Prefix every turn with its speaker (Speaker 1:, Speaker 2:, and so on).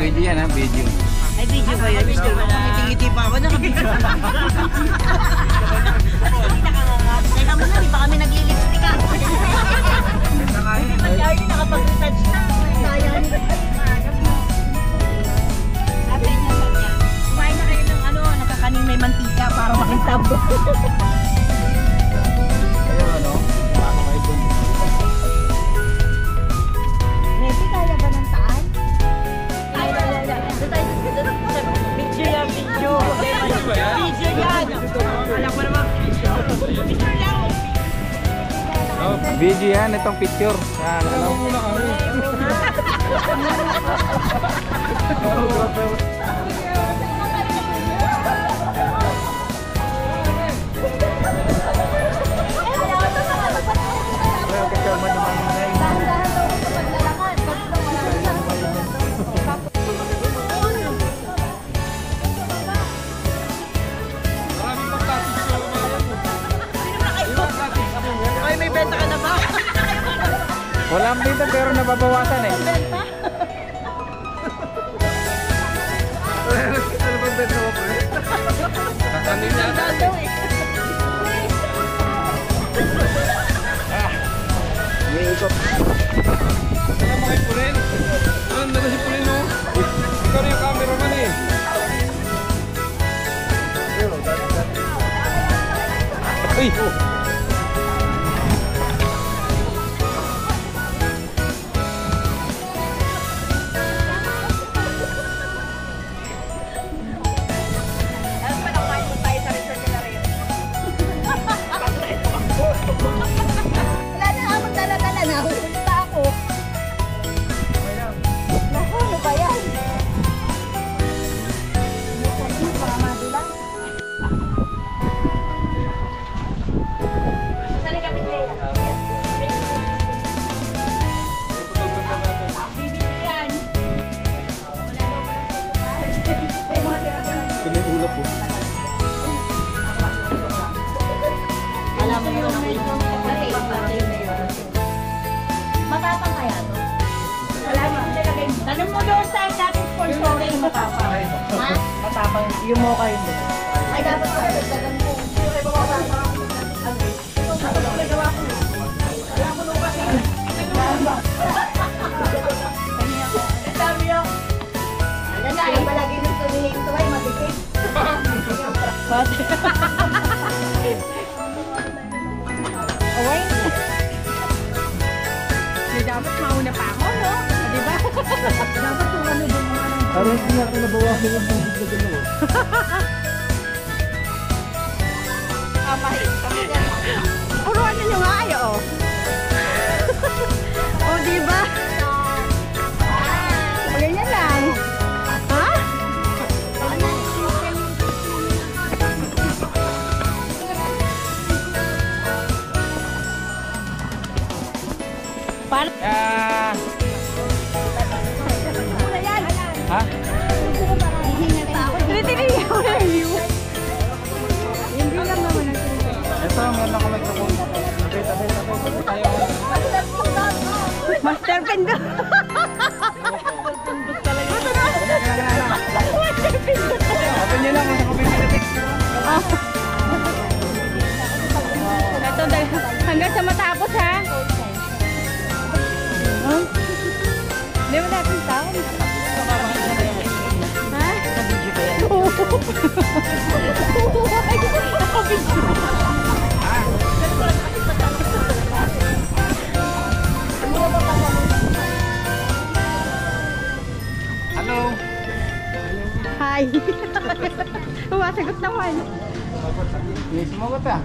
Speaker 1: Video yan ha, video.
Speaker 2: Ay, video ba yun? Video ba? Ngiti-ngiti pa ako, nakabidyo. Hindi nakangangat. Teka mo na, di ba kami nag-lipstick ako? Hindi pa Charlie nakapag-retouch na. Sayang. Sabi niya sa niya, kumain na kayo ng ano, nakakaning may mantika para makintab.
Speaker 1: Ayun ano, paano kayo dun?
Speaker 2: Messi, kaya ba ng taan? Kaya. Video yan, video. Video yan. Alam ko naman. Picture lang.
Speaker 1: Video yan, itong picture. Ano?
Speaker 2: Ay, may benta ka na ba?
Speaker 1: Walang benta pero nababawasan eh. Ano bang benta mo po eh? Kakanin niya natin. May ikot. Wala mo kayo Purin? Ano na si Purin o? Ikaw na yung cameraman eh. Uy!
Speaker 2: Matapang kaya to? Wala mo. Tanong mo doon sa dating sponsor yung matapang. Ha? Matapang. Yung mo kayo doon. Ay, dapat ka dagdagan mo. Yung kayo bababa. Ito sa gawa ko. Wala mo nung kasi. Sabi ako. Alam na, yung palagi nung tumihin ito ay matikit. Pati. Away. Dapat mauna pa ako, no? Diba? Dapat kung ano doon mga nang...
Speaker 1: Parang hindi nga kinabawasan ang bugod mo.
Speaker 2: Kapahit.
Speaker 3: Puro ano nyo nga ay, oh. O, diba? Ganyan lang. Ha? Paano?
Speaker 1: Ha?
Speaker 3: Tinitingnan ko na yung view. Hindi lang naman ang
Speaker 1: Ito, meron ako nagkakong. Tabi tayo.
Speaker 3: Master Pindot.
Speaker 1: Open nyo lang, nasa kapit nyo.
Speaker 3: Ito, hanggang sa matapos, ha? Hindi mo natin tao. Ha?
Speaker 2: Video ba yan?
Speaker 1: Hello.
Speaker 3: Hi. Sumasagot naman.
Speaker 1: Yes, sumagot ah.